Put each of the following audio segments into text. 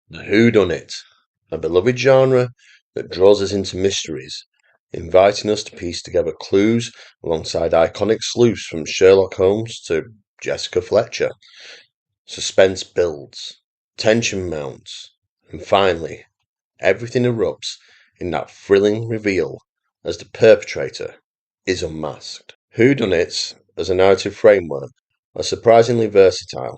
The Whodunit, a beloved genre that draws us into mysteries, inviting us to piece together clues alongside iconic sleuths from Sherlock Holmes to Jessica Fletcher. Suspense builds, tension mounts, and finally, everything erupts in that thrilling reveal as the perpetrator is unmasked. Whodunits, as a narrative framework, are surprisingly versatile,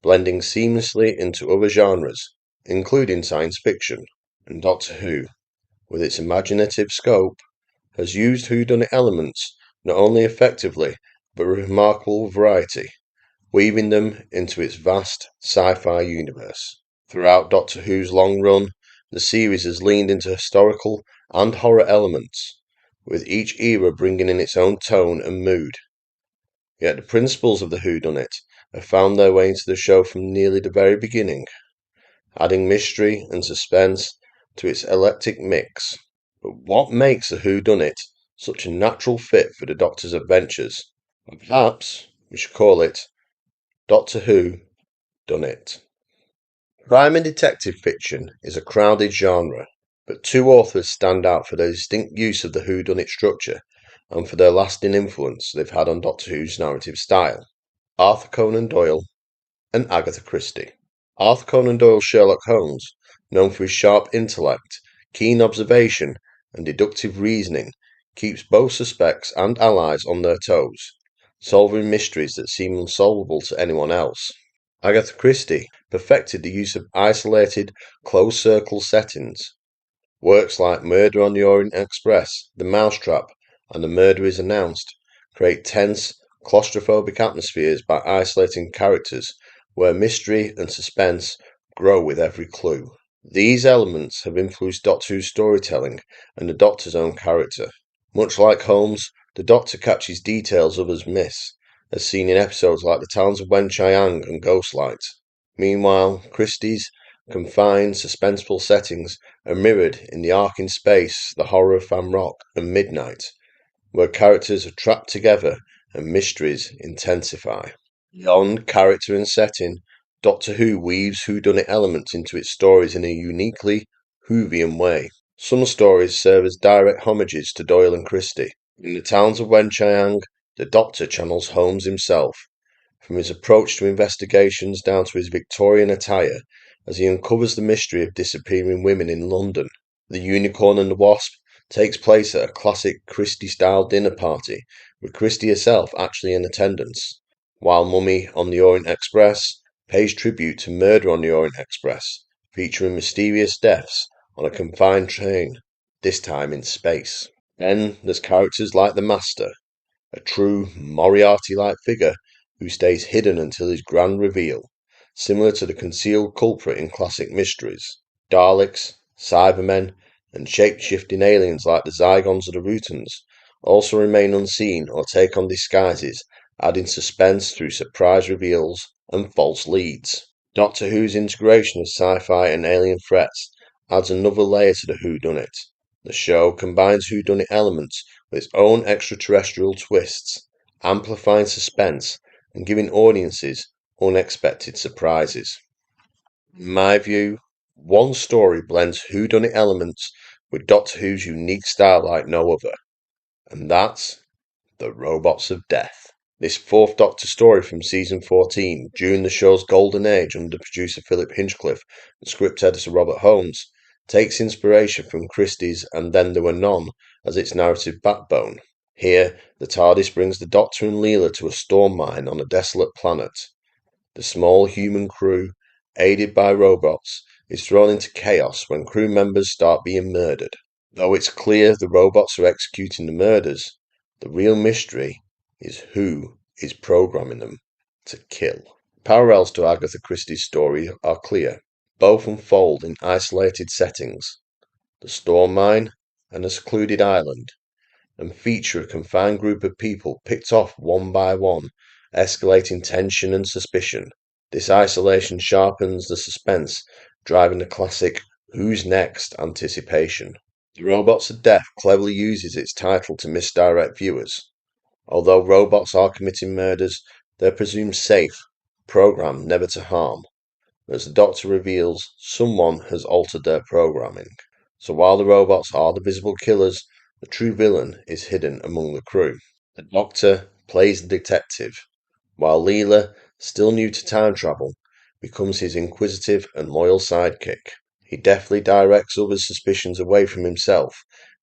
blending seamlessly into other genres, including science fiction, and Doctor Who, with its imaginative scope, has used whodunit elements not only effectively but with remarkable variety, weaving them into its vast sci-fi universe. Throughout Doctor Who's long run, the series has leaned into historical and horror elements, with each era bringing in its own tone and mood. Yet the principles of the whodunit have found their way into the show from nearly the very beginning, adding mystery and suspense to its eclectic mix. But what makes the whodunit such a natural fit for the Doctor's adventures? And perhaps we should call it Doctor Who Done It. Crime and detective fiction is a crowded genre, but two authors stand out for their distinct use of the whodunit structure and for their lasting influence they've had on Doctor Who's narrative style: Arthur Conan Doyle and Agatha Christie. Arthur Conan Doyle's Sherlock Holmes, known for his sharp intellect, keen observation, and deductive reasoning, keeps both suspects and allies on their toes, solving mysteries that seem unsolvable to anyone else. Agatha Christie perfected the use of isolated, closed-circle settings. Works like Murder on the Orient Express, The Mousetrap, and The Murder is Announced create tense, claustrophobic atmospheres by isolating characters where mystery and suspense grow with every clue. These elements have influenced Doctor Who's storytelling and the Doctor's own character. Much like Holmes, the Doctor catches details others miss, as seen in episodes like The Talons of Wen-Chiang and Ghostlight. Meanwhile, Christie's confined, suspenseful settings are mirrored in The Ark in Space, The Horror of Fan Rock, and Midnight, where characters are trapped together and mysteries intensify. Beyond character and setting, Doctor Who weaves whodunit elements into its stories in a uniquely Whovian way. Some stories serve as direct homages to Doyle and Christie. In The Talons of Wen-Chiang, the Doctor channels Holmes himself, from his approach to investigations down to his Victorian attire, as he uncovers the mystery of disappearing women in London. The Unicorn and the Wasp takes place at a classic Christie-style dinner party, with Christie herself actually in attendance, while Mummy on the Orient Express pays tribute to Murder on the Orient Express, featuring mysterious deaths on a confined train, this time in space. Then there's characters like the Master, a true Moriarty-like figure who stays hidden until his grand reveal, similar to the concealed culprit in classic mysteries. Daleks, Cybermen, and shape-shifting aliens like the Zygons or the Rutans also remain unseen or take on disguises, adding suspense through surprise reveals and false leads. Doctor Who's integration of sci-fi and alien threats adds another layer to the whodunit. The show combines whodunit elements with its own extraterrestrial twists, amplifying suspense and giving audiences unexpected surprises. In my view, one story blends whodunit elements with Doctor Who's unique style like no other, and that's The Robots of Death. This fourth Doctor story from season 14, during the show's golden age under producer Philip Hinchcliffe and script editor Robert Holmes, takes inspiration from Christie's And Then There Were None as its narrative backbone. Here, the TARDIS brings the Doctor and Leela to a storm mine on a desolate planet. The small human crew, aided by robots, is thrown into chaos when crew members start being murdered. Though it's clear the robots are executing the murders, the real mystery is who is programming them to kill. Parallels to Agatha Christie's story are clear. Both unfold in isolated settings, the storm mine and a secluded island, and feature a confined group of people picked off one by one, escalating tension and suspicion. This isolation sharpens the suspense, driving the classic "Who's Next" anticipation. The Robots of Death cleverly uses its title to misdirect viewers. Although robots are committing murders, they're presumed safe, programmed never to harm. as the Doctor reveals someone has altered their programming. So while the robots are the visible killers, the true villain is hidden among the crew. The Doctor plays the detective, while Leela, still new to time travel, becomes his inquisitive and loyal sidekick. He deftly directs others' suspicions away from himself,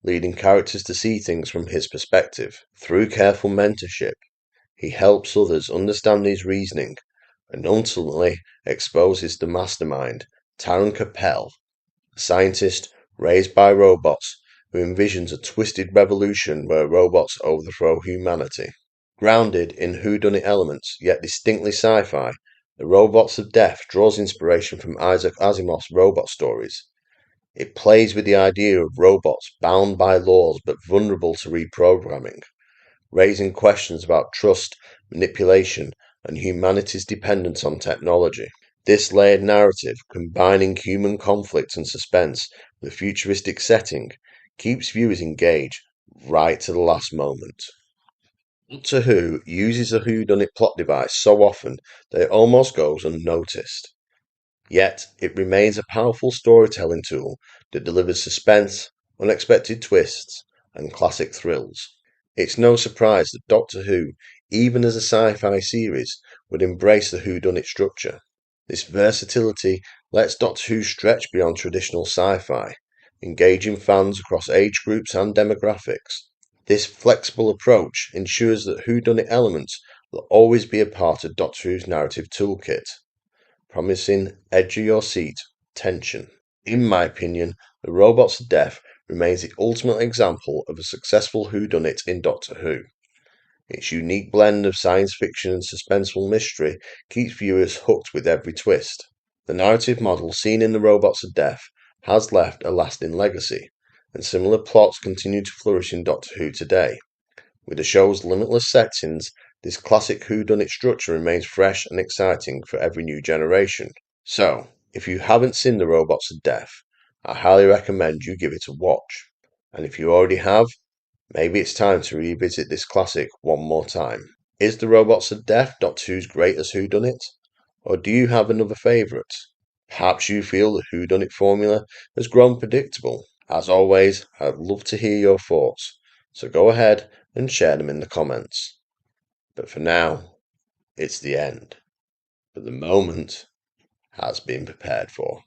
leading characters to see things from his perspective. Through careful mentorship, he helps others understand his reasoning and ultimately exposes the mastermind, Taron Capel, a scientist raised by robots who envisions a twisted revolution where robots overthrow humanity. Grounded in whodunit elements, yet distinctly sci-fi, The Robots of Death draws inspiration from Isaac Asimov's robot stories. It plays with the idea of robots bound by laws but vulnerable to reprogramming, raising questions about trust, manipulation, and humanity's dependence on technology. This layered narrative, combining human conflict and suspense with a futuristic setting, keeps viewers engaged right to the last moment. Doctor Who uses a whodunit plot device so often that it almost goes unnoticed. Yet, it remains a powerful storytelling tool that delivers suspense, unexpected twists, and classic thrills. It's no surprise that Doctor Who, even as a sci-fi series, would embrace the whodunit structure. This versatility lets Doctor Who stretch beyond traditional sci-fi, engaging fans across age groups and demographics. This flexible approach ensures that whodunit elements will always be a part of Doctor Who's narrative toolkit, promising edge-of-your-seat tension. In my opinion, The Robots of Death remains the ultimate example of a successful whodunit in Doctor Who. Its unique blend of science fiction and suspenseful mystery keeps viewers hooked with every twist. The narrative model seen in The Robots of Death has left a lasting legacy, and similar plots continue to flourish in Doctor Who today. With the show's limitless settings, this classic whodunit structure remains fresh and exciting for every new generation. So, if you haven't seen The Robots of Death, I highly recommend you give it a watch. And if you already have, maybe it's time to revisit this classic one more time. Is The Robots of Death Doctor Who's greatest whodunit? Or do you have another favourite? Perhaps you feel the whodunit formula has grown predictable. As always, I'd love to hear your thoughts, so go ahead and share them in the comments. But for now, it's the end. But the moment has been prepared for.